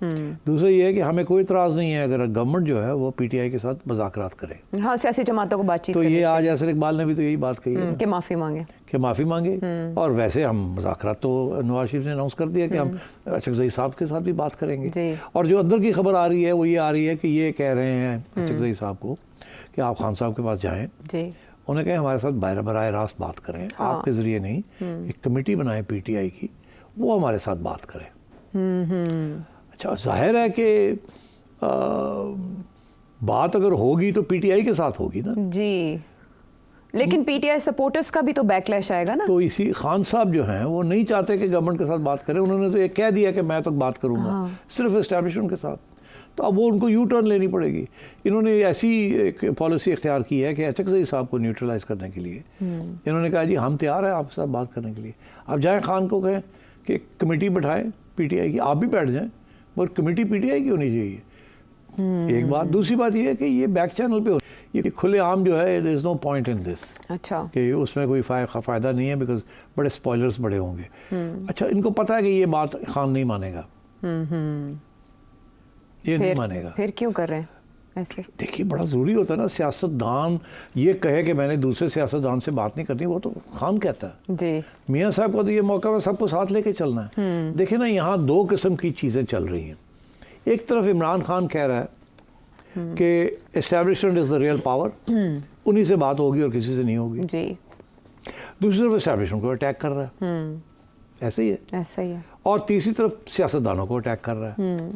दूसरा ये है कि हमें कोई इतराज़ नहीं है अगर गवर्नमेंट जो है वो PTI के साथ मुज़ाकरात करे। हाँ, सियासी जमातों को बातचीत। तो ये आज यासिर इकबाल ने भी तो यही बात कही है कि माफ़ी मांगे, और वैसे हम मुज़ाकरात तो नवाज शरीफ ने अनाउंस कर दिया कि हम अचकज़ई साहब के साथ भी बात करेंगे। और जो अंदर की खबर आ रही है वो ये आ रही है कि ये कह रहे हैं अचकज़ई साहब को कि आप खान साहब के पास जाएँ, उन्हें कहें हमारे साथ बराह रास्त बात करें, आपके ज़रिए नहीं, एक कमेटी बनाए PTI की, वो हमारे साथ बात करें। अच्छा, जाहिर है कि बात अगर होगी तो PTI के साथ होगी ना जी, लेकिन PTI सपोर्टर्स का भी तो बैकलैश आएगा ना। तो इसी खान साहब जो हैं वो नहीं चाहते कि गवर्नमेंट के साथ बात करें, उन्होंने तो ये कह दिया कि मैं तो बात करूँगा सिर्फ इस्टेब्लिशमेंट के साथ। तो अब वो उनको यू टर्न लेनी पड़ेगी। इन्होंने ऐसी एक पॉलिसी इख्तियार की है कि अचकज़ई साहब को न्यूट्रलाइज करने के लिए इन्होंने कहा जी हम तैयार हैं आपके साथ बात करने के लिए। अब जाएँ खान को कहें कि कमेटी बैठाएं PTI की, आप भी बैठ जाएं, पर कमेटी PTI की होनी चाहिए। एक बात। दूसरी बात ये है कि ये बैक चैनल पे ये खुले आम जो है, there is no point in this. अच्छा, कि उसमें कोई फ़ायदा नहीं है, बिकॉज बड़े स्पॉयलर्स बड़े होंगे। अच्छा, इनको पता है कि ये बात खान नहीं मानेगा, ये नहीं मानेगा। फिर क्यों कर रहे हैं ऐसे? देखिए, बड़ा ज़रूरी होता है ना, सियासतदान ये कहे कि मैंने दूसरे सियासतदान से बात नहीं करनी, वो तो खान कहता है जी। मियाँ साहब का तो ये मौका है सबको साथ लेके चलना है। देखिए ना, यहाँ 2 किस्म की चीज़ें चल रही हैं। एक तरफ इमरान खान कह रहा है कि establishment is the real power, उन्हीं से बात होगी और किसी से नहीं होगी जी। दूसरी तरफ एस्टेब्लिशमेंट को अटैक कर रहा है, ऐसे ही है, ऐसा ही है। और तीसरी तरफ सियासतदानों को अटैक कर रहा है।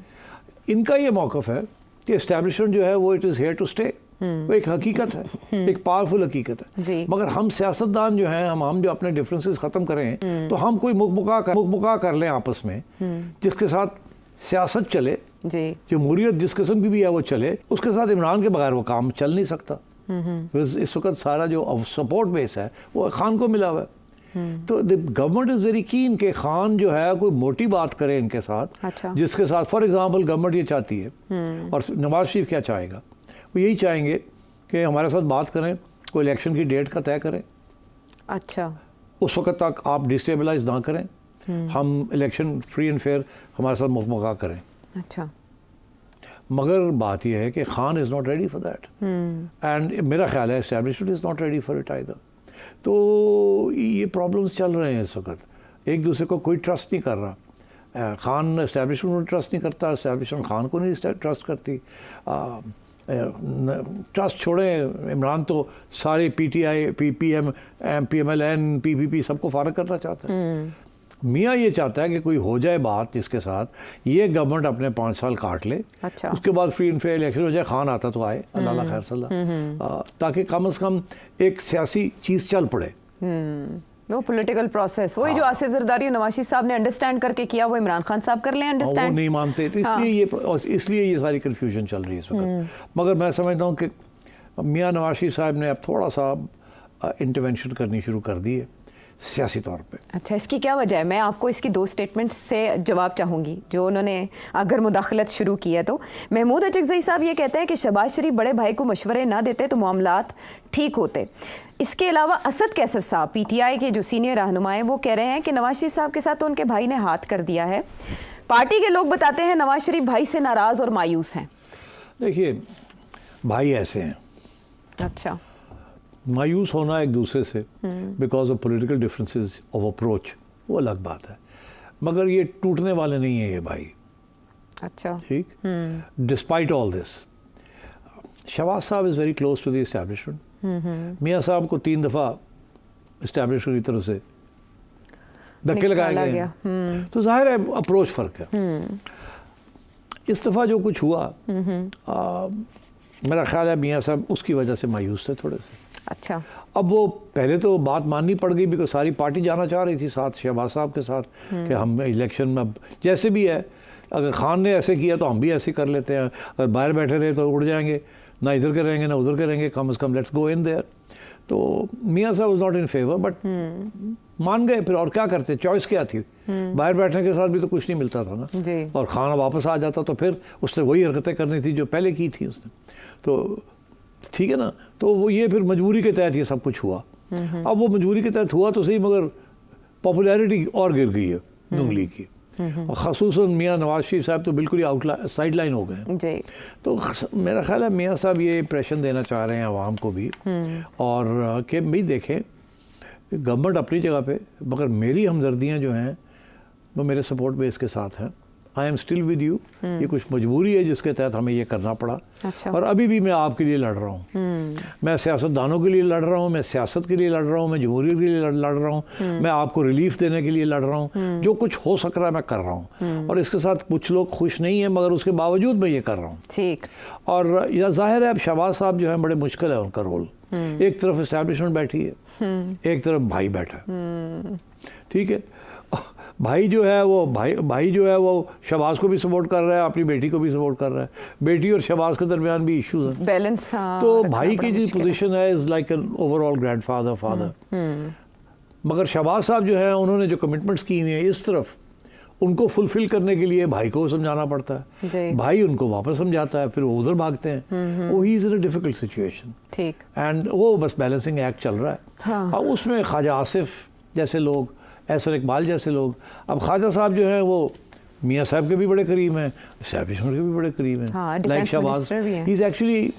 इनका ये मौक़िफ़ है कि एस्टेब्लिशमेंट जो है वो it is here to stay, वो एक हकीकत है, एक पावरफुल हकीकत है। मगर हम सियासतदान जो हैं, हम जो अपने डिफरेंसेस ख़त्म करें तो हम कोई मुकमुका कर लें आपस में, जिसके साथ सियासत चले, जमहूरियत जिस किस्म की भी है वो चले, उसके साथ इमरान के बगैर वो काम चल नहीं सकता। इस वक्त सारा जो सपोर्ट बेस है वो खान को मिला हुआ है। तो the government is very keen कि खान जो है कोई मोटी बात करे इनके साथ। अच्छा। जिसके साथ फॉर एग्जांपल गवर्नमेंट ये चाहती है, और नवाज शरीफ क्या चाहेगा, वो यही चाहेंगे कि हमारे साथ बात करें, कोई इलेक्शन की डेट का तय करें। अच्छा। उस वक्त तक आप डिस्टेबलाइज ना करें, हम इलेक्शन फ्री एंड फेयर हमारे साथ मुकमका करें। अच्छा। मगर बात यह है कि Khan is not ready for that, and मेरा ख्याल है establishment is not ready for it either. तो ये प्रॉब्लम्स चल रहे हैं इस वक्त, एक दूसरे को कोई ट्रस्ट नहीं कर रहा। खान एस्टेब्लिशमेंट को ट्रस्ट नहीं करता, एस्टेब्लिशमेंट खान को नहीं ट्रस्ट करती। ट्रस्ट छोड़ें, इमरान तो सारे PTI, PPM, PMLN, PPP सबको फारग करना चाहता है। मियाँ ये चाहता है कि कोई हो जाए बात जिसके साथ ये गवर्नमेंट अपने 5 साल काट ले। अच्छा। उसके बाद फ्री एंड फेयर इलेक्शन हो जाए, खान आता तो आए, अल्लाह खैर सल्ला, ताकि कम से कम एक सियासी चीज़ चल पड़े। वो पॉलिटिकल प्रोसेस, वही जो आसिफ जरदारी और नवाज शरीफ साहब ने अंडरस्टैंड करके किया, वो इमरान खान साहब कर लें अंडरस्टैंड। वो नहीं मानते, तो इसलिए ये सारी कन्फ्यूजन चल रही है इस वक्त। मगर मैं समझता हूँ कि मियाँ नवाज शरीफ साहब ने अब थोड़ा सा इंटरवेंशन करनी शुरू कर दी है, सियासी तौर पे। अच्छा, इसकी क्या वजह है? मैं आपको इसकी 2 स्टेटमेंट से जवाब चाहूँगी जो उन्होंने अगर मुदाखलत शुरू की है तो। महमूद अचकज़ई साहब ये कहते हैं कि शहबाज शरीफ बड़े भाई को मशवरे ना देते तो मामलात ठीक होते। इसके अलावा असद कैसर साहब PTI के जो सीनियर रहनुमा हैं वो कह रहे हैं कि नवाज शरीफ साहब के साथ तो उनके भाई ने हाथ कर दिया है। पार्टी के लोग बताते हैं नवाज शरीफ भाई से नाराज़ और मायूस हैं। देखिए, भाई ऐसे हैं, अच्छा, मायूस होना एक दूसरे से because of political differences of approach, वो अलग बात है, मगर ये टूटने वाले नहीं है ये भाई। अच्छा, ठीक, डिस्पाइट ऑल दिस शहबाज साहब is very close to the establishment. Mian साहब को 3 दफ़ा एस्टैब्लिशमेंट की तरफ से धक्के लगाए गए हैं, तो जाहिर है अप्रोच फ़र्क है। इस दफ़ा जो कुछ हुआ मेरा ख्याल है मियाँ साहब उसकी वजह से मायूस थे थोड़े से। अच्छा, अब वो पहले तो बात माननी पड़ गई बिकॉज सारी पार्टी जाना चाह रही थी साथ शहबाज साहब के साथ कि हम इलेक्शन में अब जैसे भी है, अगर खान ने ऐसे किया तो हम भी ऐसे कर लेते हैं, अगर बाहर बैठे रहे तो उड़ जाएंगे, ना इधर के रहेंगे ना उधर के रहेंगे, कम से come let's go in their. तो मियाँ साहब was not in favour but मान गए, फिर और क्या करते, चॉइस क्या थी, बाहर बैठने के साथ भी तो कुछ नहीं मिलता था ना जी। और खाना वापस आ जाता तो फिर उसने वही हरकतें करनी थी जो पहले की थी उसने, तो ठीक है ना। तो वो ये फिर मजबूरी के तहत ये सब कुछ हुआ। अब वो मजबूरी के तहत हुआ तो सही, मगर पॉपुलैरिटी और गिर गई है नून लीग की, और ख़ुसूसन मियाँ नवाज शरीफ साहब तो बिल्कुल ही साइड लाइन हो गए जी। तो मेरा ख्याल है मियाँ साहब ये इंप्रेशन देना चाह रहे हैं आवाम को भी, और कि भाई देखें गवर्नमेंट अपनी जगह पे, मगर मेरी हमदर्दियाँ जो हैं वो मेरे सपोर्ट बेस के साथ हैं। I am still with you. ये कुछ मजबूरी है जिसके तहत हमें ये करना पड़ा। अच्छा। और अभी भी मैं आपके लिए लड़ रहा हूँ, मैं सियासतदानों के लिए लड़ रहा हूँ, मैं सियासत के लिए लड़ रहा हूँ, मैं जमहूरियत के लिए लड़ रहा हूँ, मैं आपको रिलीफ देने के लिए लड़ रहा हूँ, जो कुछ हो सक रहा है मैं कर रहा हूँ। और इसके साथ कुछ लोग खुश नहीं हैं मगर उसके बावजूद मैं ये कर रहा हूँ। ठीक। और यह जाहिर है अब शहबाज साहब जो है बड़े मुश्किल है उनका रोल। एक तरफ इस्टेब्लिशमेंट बैठी है, एक तरफ भाई बैठा है, ठीक है। भाई जो है वो शहबाज को भी सपोर्ट कर रहा है, अपनी बेटी को भी सपोर्ट कर रहा है, बेटी और शहबाज के दरमियान भी इश्यूज हैं, बैलेंस। तो भाई की जो पोजीशन है is like an overall grandfather father. मगर शहबाज साहब जो है उन्होंने जो कमिटमेंट्स की हुई हैं इस तरफ, उनको फुलफिल करने के लिए भाई को समझाना पड़ता है, भाई उनको वापस समझाता है, फिर वो उधर भागते हैं, वो he is in a difficult situation. ठीक। एंड वो बस बैलेंसिंग एक्ट चल रहा है। हाँ। और उसमें ख्वाजा आसिफ जैसे लोग, एहसन इकबाल जैसे लोग, अब ख्वाजा साहब जो हैं वो मियाँ साहब के भी बड़े करीब हैं, एस्टैब्लिशमेंट के भी बड़े करीब हैं। हाँ, like Shahbaz, he is actually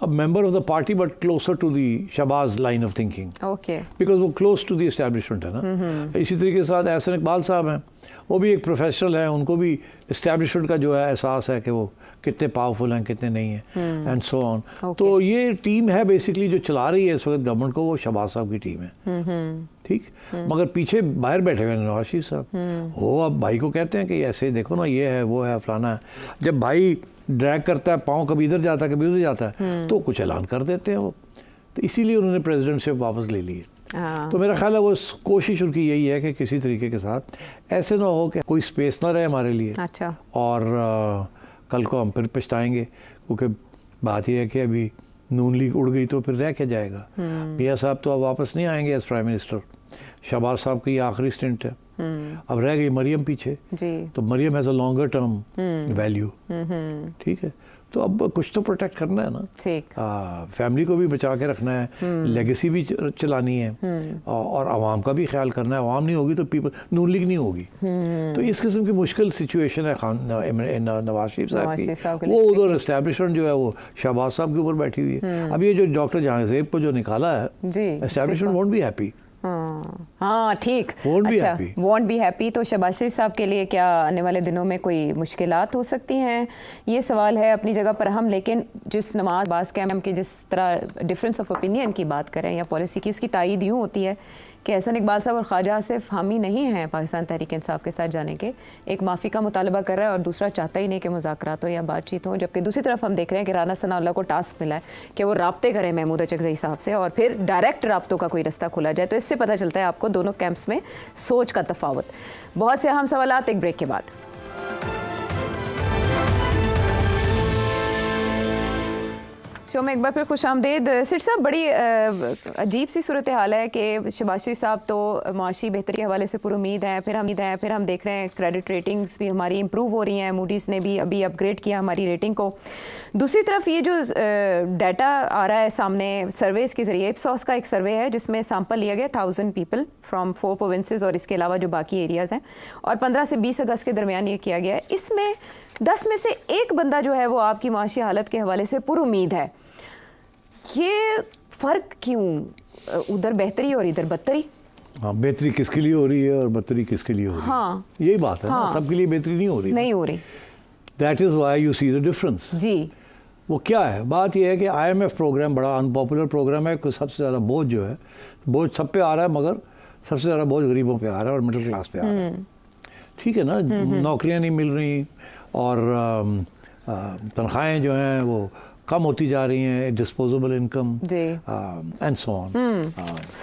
a member of the party but closer to the Shahbaz line of thinking. Okay. Because वो close to the establishment है ना। इसी तरीके के साथ एहसन इकबाल साहब हैं, वो भी एक प्रोफेशनल हैं, उनको भी इस्टेब्लिशमेंट का जो है एहसास है कि वो कितने पावरफुल हैं कितने नहीं हैं एंड सो ऑन। तो ये टीम है बेसिकली जो चला रही है इस वक्त गवर्नमेंट को, वो शहबाज साहब की टीम है। ठीक, मगर पीछे बाहर बैठे हुए नवाज शरीफ साहब, वो अब भाई को कहते हैं कि ऐसे देखो ना ये है वो है फलाना है। जब भाई ड्रैग करता है, पाँव कभी इधर जाता है कभी उधर जाता है, तो कुछ ऐलान कर देते हैं वो, तो इसीलिए उन्होंने प्रेसिडेंटशिप वापस ले ली है। तो मेरा ख्याल है वो कोशिश उनकी यही है कि किसी तरीके के साथ ऐसे ना हो कि कोई स्पेस ना रहे हमारे लिए। अच्छा। और कल को हम फिर पछताएंगे, क्योंकि बात यह है कि अभी नून लीग उड़ गई तो फिर रह के जाएगा। मियाँ साहब तो अब वापस नहीं आएंगे एज प्राइम मिनिस्टर, शहबाज साहब की आखिरी स्टिंट है, अब रह गई मरियम पीछे जी। तो Maryam has a longer term value. ठीक है, तो अब कुछ तो प्रोटेक्ट करना है ना, ठीक, फैमिली को भी बचा के रखना है, लेगेसी भी चलानी है, और आवाम का भी ख्याल करना है। आवाम नहीं होगी तो पीपल, नून लीग नहीं होगी। तो इस किस्म की मुश्किल सिचुएशन है नवाज शरीफ साहब की। वो उधर एस्टैब्लिशमेंट जो है वो शहबाज साहब के ऊपर बैठी हुई है। अब ये जो डॉक्टर जहांगीर को जो निकाला है, एस्टैब्लिशमेंट वोंट बी हैप्पी। हाँ ठीक, अच्छा, वॉन्ट बी हैप्पी। तो शहबाज शरीफ साहब के लिए क्या आने वाले दिनों में कोई मुश्किलात हो सकती हैं, ये सवाल है अपनी जगह पर हम। लेकिन जिस नमाज बास कैम की जिस तरह डिफरेंस ऑफ ओपिनियन की बात करें या पॉलिसी की, उसकी तायीद यूँ होती है कि एहसन इकबाल साहब और ख्वाजा आसिफ हामी नहीं हैं पाकिस्तान तहरीक इंसाफ के साथ जाने के। एक माफ़ी का मुतालबा कर रहा है और दूसरा चाहता ही नहीं कि मुज़ाकरात हो या बातचीत हो। जबकि दूसरी तरफ हम देख रहे हैं कि राना सनाउल्लाह को टास्क मिला है कि वो राब्ते करें महमूद अचकज़ई साहब से और फिर डायरेक्ट राब्तों का कोई रास्ता खोला जाए। तो इससे पता चलता है आपको दोनों कैंप्स में सोच का तफावत। बहुत से अहम सवालात एक ब्रेक के बाद। शो में एक बार फिर खुश आमदेद। सिट साहब, बड़ी अजीब सी सूरत हाल है कि शहबाज शरीफ साहब तो माशी बेहतरी के हवाले से पूरी उम्मीद है, फिर हम देख रहे हैं क्रेडिट रेटिंग्स भी हमारी इंप्रूव हो रही हैं। मूडीज़ ने भी अभी अपग्रेड किया हमारी रेटिंग को। दूसरी तरफ ये जो डाटा आ रहा है सामने सर्वेज़ के ज़रिए, इप्सॉस का एक सर्वे है जिसमें सैंपल लिया गया 1000 पीपल फ्राम 4 प्रोविंसेस और इसके अलावा जो बाकी एरियाज़ हैं, और 15 से 20 अगस्त के दरमियान ये किया गया है। इसमें 10 में से एक बंदा जो है वो आपकी माशी हालत के हवाले से पूरी उम्मीद है। ये फ़र्क क्यों, उधर बेहतरी और इधर बदतरी? हाँ, बेहतरी किसके लिए हो रही है और बदतरी किसके लिए हो रही है? हाँ, यही बात है हाँ, ना, सबके लिए बेहतरी नहीं हो रही। नहीं हो रही। That is why you see the difference. जी, वो क्या है, बात यह है कि IMF प्रोग्राम बड़ा अनपॉपुलर प्रोग्राम है। सबसे ज़्यादा बोझ जो है, बोझ सब पे आ रहा है, मगर सबसे ज़्यादा बोझ गरीबों पे आ रहा है और मिडिल क्लास पे आ रहा है। ठीक है ना, नौकरियां नहीं मिल रही और तनख्वाहें जो हैं वो कम होती जा रही हैं, disposable income and so on.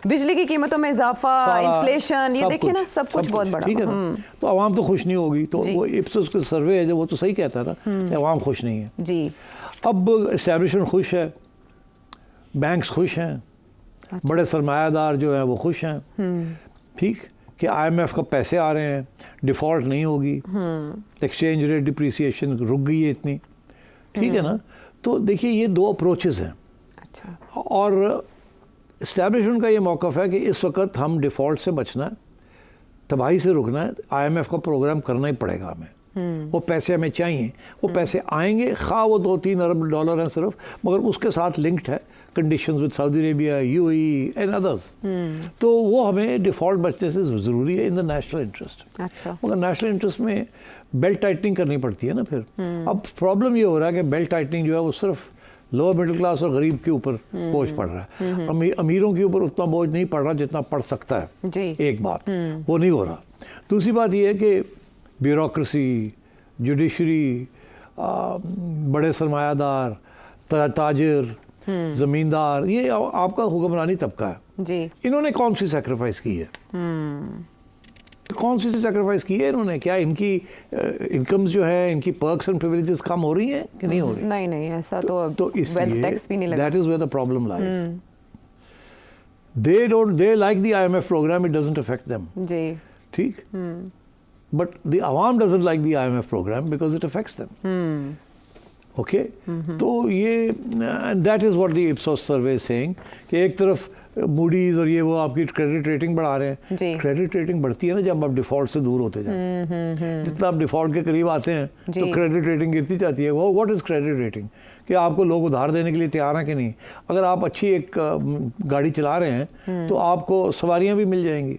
बिजली की कीमतों में इजाफा, इन्फ्लेशन, ये देखिए ना, सब कुछ बहुत बड़ा। ठीक है ना, तो आवाम तो खुश नहीं होगी। तो वो इप्सोस का सर्वे है जो, वो तो सही कहता है ना कि आवाम खुश नहीं है। जी, अब इस्टेब्लिशमेंट खुश है, बैंक्स खुश हैं, बड़े सरमायादार जो हैं वो खुश हैं। ठीक कि IMF का पैसे आ रहे हैं, डिफ़ॉल्ट नहीं होगी, एक्सचेंज रेट डिप्रिसिएशन रुक गई है इतनी। ठीक है ना, तो देखिए ये दो अप्रोचेस हैं। अच्छा। और इस्टेब्लिशमेंट का ये मौक़िफ़ है कि इस वक्त हम डिफ़ॉल्ट से बचना है, तबाही से रुकना है, IMF का प्रोग्राम करना ही पड़ेगा हमें। वो पैसे हमें चाहिए, वो पैसे आएंगे, खा वो $2-3 अरब हैं सिर्फ, मगर उसके साथ लिंक्ड है conditions with Saudi Arabia, UAE and others. तो वो हमें डिफ़ॉल्ट बचने से ज़रूरी है इन द नेशनल इंटरेस्ट। अच्छा। मगर नेशनल इंटरेस्ट में बेल्ट टाइटनिंग करनी पड़ती है ना फिर। अब प्रॉब्लम ये हो रहा है कि बेल्ट टाइटनिंग जो है वो सिर्फ लोअर मिडिल क्लास और गरीब के ऊपर बोझ पड़ रहा है, अमीरों के ऊपर उतना बोझ नहीं पड़ रहा जितना पड़ सकता है। जी। एक बात वो नहीं हो रहा। दूसरी बात ये है कि ब्यूरोक्रेसी, जुडिशरी, बड़े सरमायादार, ताजिर, ज़मींदार, ये आपका हुक्मरानी तबका है। जी। इन्होंने कौन सी सेक्रीफाइस की है? कौन सी सेक्रीफाइस की है इन्होंने? क्या इनकी इनकम्स जो है, इनकी पर्क्स एंड प्रिविलेजेस कम हो रही हैं कि नहीं हो रही? नहीं नहीं, ऐसा तो इसलिए टैक्स भी नहीं लगा। That is where the problem lies. They like the IMF program, it doesn't affect them. जी। ठीक, बट द अवाम doesn't like the IMF program because it affects them. Okay, तो ये that is what the Ipsos survey is saying कि एक तरफ Moody's और ये वो आपकी क्रेडिट रेटिंग बढ़ा रहे हैं। क्रेडिट रेटिंग बढ़ती है ना जब आप डिफॉल्ट से दूर होते जाते हैं। जितना आप डिफॉल्ट के करीब आते हैं तो क्रेडिट रेटिंग गिरती जाती है। वो व्हाट इज़ क्रेडिट रेटिंग? कि आपको लोग उधार देने के लिए तैयार हैं कि नहीं। अगर आप अच्छी एक गाड़ी चला रहे हैं तो आपको सवारियां भी मिल जाएंगी।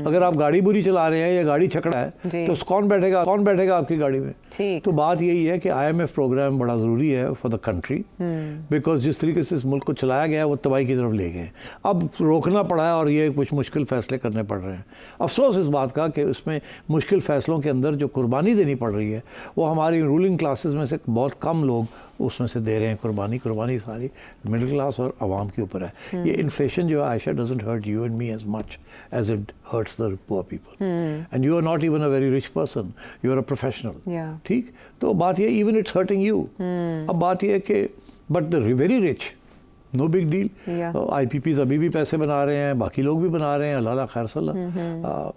अगर आप गाड़ी बुरी चला रहे हैं या गाड़ी छकड़ा है तो कौन बैठेगा आपकी गाड़ी में? तो बात यही है कि IMF प्रोग्राम बड़ा ज़रूरी है फॉर द कंट्री, बिकॉज जिस तरीके से इस मुल्क को चलाया गया है वो तबाही की तरफ ले गए। अब रोकना पड़ा है और ये कुछ मुश्किल फ़ैसले करने पड़ रहे हैं। अफसोस इस बात का कि उसमें मुश्किल फ़ैसलों के अंदर जो कुर्बानी देनी पड़ रही है वो हमारी रूलिंग क्लासेस में से बहुत कम लोग उसमें से दे रहे हैं। कुर्बानी सारी मिडिल क्लास और आवाम के ऊपर है। ये इन्फ्लेशन जो है, Ayesha, doesn't hurt you and me as much as it hurts the poor people, and you are not even a very rich person, you are a professional. ठीक, तो बात ये, इवन इट्स हर्टिंग यू। अब बात ये है कि but the very rich, no big deal. IPPs अभी भी पैसे बना रहे हैं, बाकी लोग भी बना रहे हैं, अल्लाह खैर सल्ला।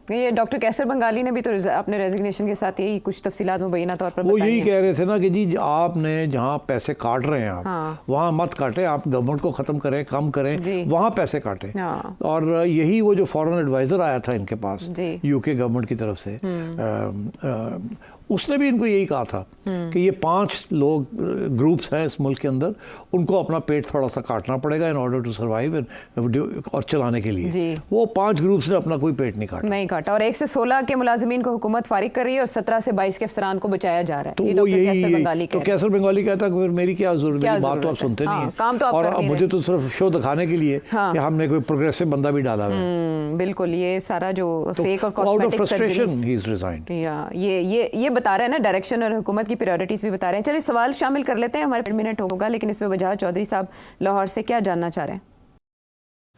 ये डॉक्टर कैसर बंगाली ने भी तो अपने रेजिग्नेशन के साथ यही कुछ तफसीलात मुबैना तौर पर वो यही कह रहे थे ना कि जी आपने जहाँ पैसे काट रहे हैं आप वहाँ मत काटें, आप गवर्नमेंट को ख़त्म करें, कम करें, वहाँ पैसे काटें। और यही वो जो फॉरेन एडवाइज़र आया था इनके पास UK गवर्नमेंट की तरफ से, उसने भी इनको यही कहा था कि ये 5 लोग ग्रुप्स हैं इस मुल्क के अंदर, उनको अपना पेट थोड़ा सा काटना पड़ेगा इन ऑर्डर टू सर्वाइव और चलाने के लिए। वो 5 ग्रुप्स ने अपना कोई पेट नहीं काटा और 1 से 16 के मुलाजिमीन को हुकूमत फारिग कर रही है और 17 से 22 के अफसरान को बचाया जा रहा है। तो वो यही तो कैसर बंगाली कहता कि फिर मेरी क्या जरूरत, मेरी बात तो आप सुनते नहीं है। और अब मुझे तो सिर्फ शो दिखाने के लिए कि हमने कोई प्रोग्रेसिव बंदा भी डाला है। बिल्कुल, ये सारा जो फेक और कॉस्मेटिक सर्जरीज, ही इज रिजाइन्ड। ये बता रहे हैं ना, डायरेक्शन और हुकूमत की प्रायोरिटीज भी बता रहे हैं। चलिए सवाल शामिल कर लेते हैं, हमारे 1 मिनट होगा, लेकिन इसमें वजाहत चौधरी साहब लाहौर से क्या जानना चाह रहे हैं?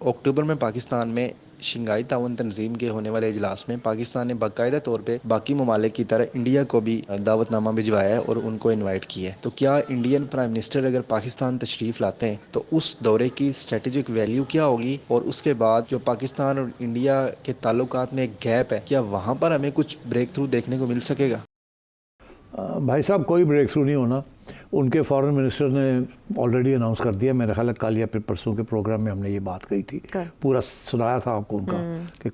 अक्टूबर में पाकिस्तान में शंघाई ताउन तंजीम के होने वाले इजलास में पाकिस्तान ने बाकायदा तौर पे बाकी ममालिक की तरह इंडिया को भी दावतनामा भिजवाया है और उनको इनवाइट किया है। तो क्या इंडियन प्राइम मिनिस्टर अगर पाकिस्तान तशरीफ़ लाते हैं तो उस दौरे की स्ट्रेटेजिक वैल्यू क्या होगी, और उसके बाद जो पाकिस्तान और इंडिया के ताल्लुकात में एक गैप है, क्या वहाँ पर हमें कुछ ब्रेक थ्रू देखने को मिल सकेगा? भाई साहब, कोई ब्रेक थ्रू नहीं होना। उनके फॉरेन मिनिस्टर ने ऑलरेडी अनाउंस कर दिया, मेरे ख्याल है कल या फिर परसों के प्रोग्राम में हमने ये बात कही थी, पूरा सुनाया था आपको उनका कि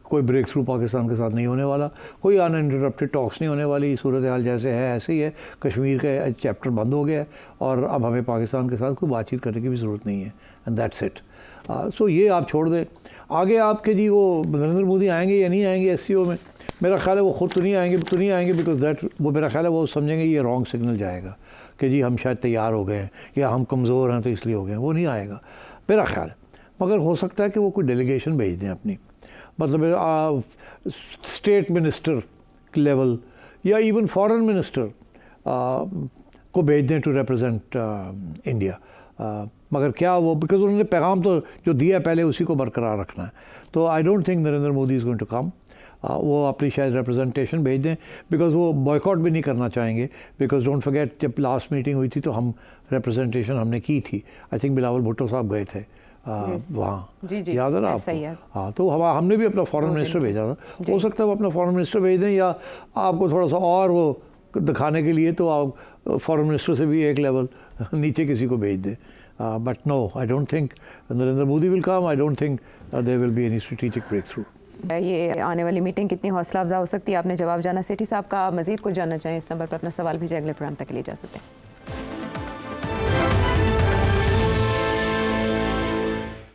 कोई ब्रेक थ्रू पाकिस्तान के साथ नहीं होने वाला, कोई अनइंटरप्टेड टॉक्स नहीं होने वाली। सूरत हाल जैसे है ऐसे ही है, कश्मीर का चैप्टर बंद हो गया है और अब हमें पाकिस्तान के साथ कोई बातचीत करने की भी ज़रूरत नहीं है, एंड दैट्स इट। सो ये आप छोड़ दें। आगे आपके जी वो नरेंद्र मोदी आएंगे या नहीं आएंगे SCO में, मेरा ख्याल है वो ख़ुद तो नहीं आएंगे बिकॉज दैट वो मेरा ख्याल है वो समझेंगे ये रॉन्ग सिग्नल जाएगा कि जी हम शायद तैयार हो गए हैं या हम कमज़ोर हैं तो इसलिए हो गए हैं। वो नहीं आएगा मेरा ख्याल है, मगर हो सकता है कि वो कोई डेलीगेशन भेज दें अपनी, मतलब स्टेट मिनिस्टर लेवल या इवन फॉरेन मिनिस्टर को भेज दें टू रिप्रेजेंट इंडिया। मगर क्या वो, बिकॉज उन्होंने पैगाम तो जो दिया है पहले उसी को बरकरार रखना है, तो I don't think Narendra Modi is going to come. वो अपनी शायद रिप्रेजेंटेशन भेज दें, बिकॉज वो बॉयकॉट भी नहीं करना चाहेंगे, बिकॉज डोंट फॉरगेट जब लास्ट मीटिंग हुई थी तो हम रिप्रेजेंटेशन हमने की थी, आई थिंक बिलावल भुट्टो साहब गए थे वहाँ, याद है ना आपको? हाँ, तो हमने भी अपना फॉरेन मिनिस्टर भेजा था। हो सकता है वो अपना फॉरेन मिनिस्टर भेज दें, या आपको थोड़ा सा और वो दिखाने के लिए तो आप फॉरेन मिनिस्टर से भी एक लेवल नीचे किसी को भेज दें। But no, I don't think Narendra Modi will come, I don't think there will be any strategic breakthrough. ये आने वाली मीटिंग कितनी हौसला अफजा हो सकती है, आपने जवाब जाना। सेठी साहब का मजीद कुछ जानना चाहें इस नंबर पर अपना सवाल भेजें, अगले प्रोग्राम तक के लिए इजाज़त दें।